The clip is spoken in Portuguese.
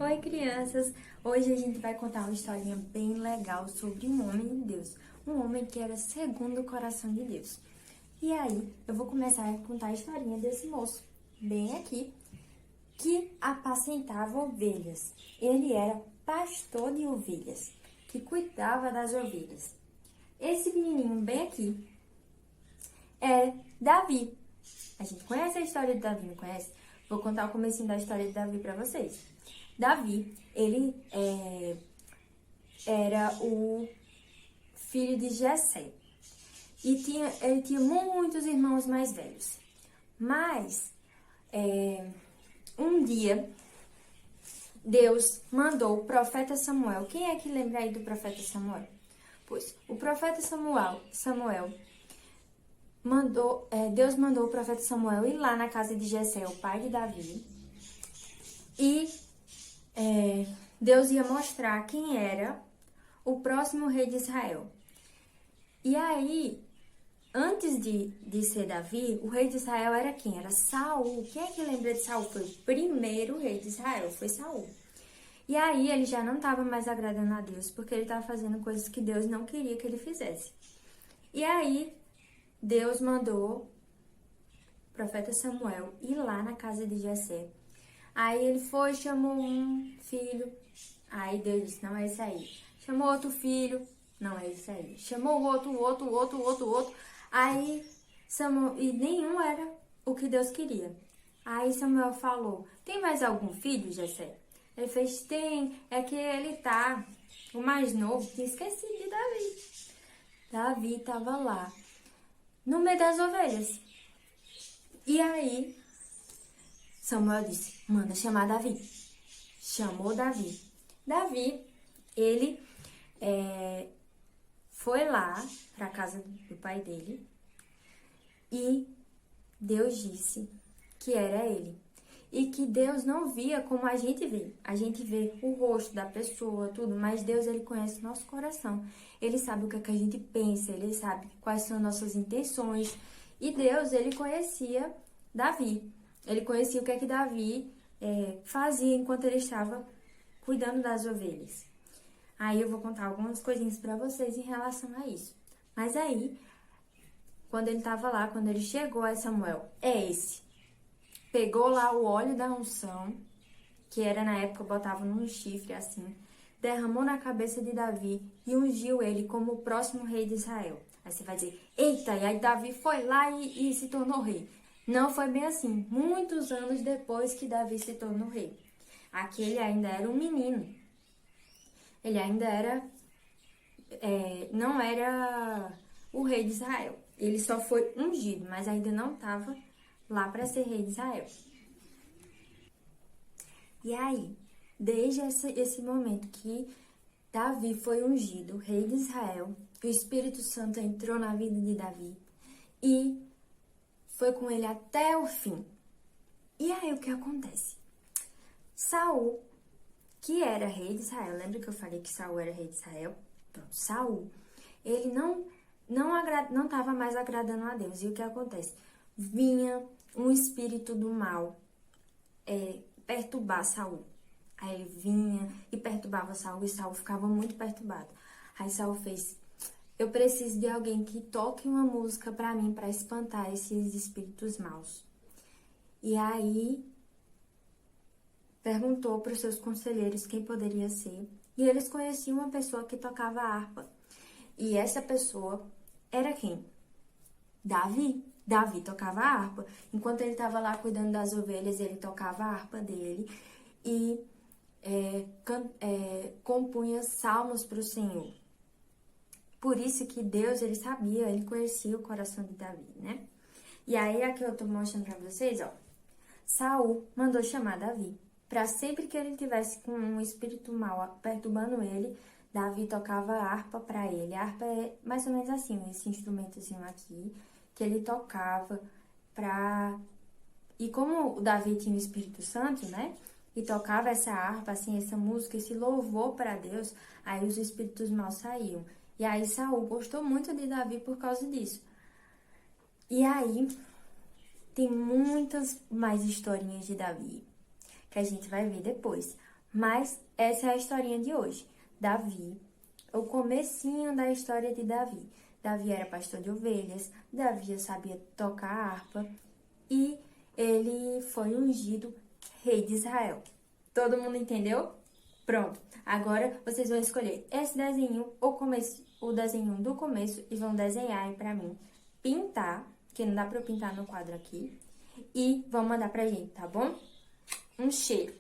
Oi, crianças! Hoje a gente vai contar uma historinha bem legal sobre um homem de Deus. Um homem que era segundo o coração de Deus. E aí, eu vou começar a contar a historinha desse moço, bem aqui, que apacentava ovelhas. Ele era pastor de ovelhas, que cuidava das ovelhas. Esse menininho bem aqui é Davi. A gente conhece a história de Davi, não conhece? Vou contar o comecinho da história de Davi para vocês. Davi, ele era o filho de Jessé. E ele tinha muitos irmãos mais velhos. Mas, um dia, Deus mandou o profeta Samuel. Quem é que lembra aí do profeta Samuel? Pois, o profeta Samuel Deus mandou o profeta Samuel ir lá na casa de Jessé, o pai de Davi. E Deus ia mostrar quem era o próximo rei de Israel. E aí, antes de ser Davi, o rei de Israel era quem? Era Saul. Quem é que lembra de Saul? Foi o primeiro rei de Israel, foi Saul. E aí ele já não estava mais agradando a Deus, porque ele estava fazendo coisas que Deus não queria que ele fizesse. E aí Deus mandou o profeta Samuel ir lá na casa de Jessé. Aí ele foi, chamou um filho. Aí Deus disse, não é esse aí. Chamou outro filho. Não é esse aí. Chamou outro. Aí Samuel, e nenhum era o que Deus queria. Aí Samuel falou, tem mais algum filho, Jessé? Ele fez, tem, é que ele tá, o mais novo, tinha esquecido de Davi. Davi estava lá, no meio das ovelhas. E aí Samuel disse, manda chamar Davi. Chamou Davi. Davi, ele foi lá para a casa do pai dele e Deus disse que era ele. E que Deus não via como a gente vê. A gente vê o rosto da pessoa, tudo, mas Deus, ele conhece o nosso coração. Ele sabe o que é que a gente pensa, ele sabe quais são nossas intenções. E Deus, ele conhecia Davi. Ele conhecia o que é que Davi fazia enquanto ele estava cuidando das ovelhas. Aí eu vou contar algumas coisinhas para vocês em relação a isso. Mas aí, quando ele estava lá, quando ele chegou a Samuel, pegou lá o óleo da unção, que era na época, botava num chifre assim, derramou na cabeça de Davi e ungiu ele como o próximo rei de Israel. Aí você vai dizer, eita, e aí Davi foi lá e se tornou rei. Não foi bem assim, muitos anos depois que Davi se tornou rei. Aqui ele ainda era um menino. Ele ainda era, não era o rei de Israel. Ele só foi ungido, mas ainda não estava lá para ser rei de Israel. E aí, desde esse momento que Davi foi ungido, rei de Israel, o Espírito Santo entrou na vida de Davi e foi com ele até o fim. E aí, o que acontece? Saul, que era rei de Israel, lembra que eu falei que Saul era rei de Israel? Pronto, Saul, ele não estava mais agradando a Deus. E o que acontece? Vinha um espírito do mal perturbar Saul. Aí ele vinha e perturbava Saul e Saul ficava muito perturbado. Aí Saul fez, eu preciso de alguém que toque uma música para mim, para espantar esses espíritos maus. E aí perguntou para os seus conselheiros quem poderia ser. E eles conheciam uma pessoa que tocava harpa. E essa pessoa era quem? Davi. Davi tocava a harpa. Enquanto ele estava lá cuidando das ovelhas, ele tocava a harpa dele e compunha salmos para o Senhor. Por isso que Deus, ele sabia, ele conhecia o coração de Davi, né? E aí, aqui eu tô mostrando para vocês, ó. Saul mandou chamar Davi. Para sempre que ele tivesse com um espírito mau perturbando ele, Davi tocava a harpa para ele. A harpa é mais ou menos assim, esse instrumentozinho aqui, que ele tocava para... E como o Davi tinha o Espírito Santo, né? E tocava essa harpa, assim, essa música, esse louvor para Deus, aí os espíritos maus saíam. E aí Saul gostou muito de Davi por causa disso. E aí, tem muitas mais historinhas de Davi, que a gente vai ver depois. Mas essa é a historinha de hoje. Davi, o comecinho da história de Davi. Davi era pastor de ovelhas, Davi sabia tocar harpa e ele foi ungido rei de Israel. Todo mundo entendeu? Pronto. Agora vocês vão escolher esse desenho, o desenho do começo e vão desenhar aí pra mim. Pintar, que não dá pra eu pintar no quadro aqui. E vão mandar pra gente, tá bom? Um cheiro!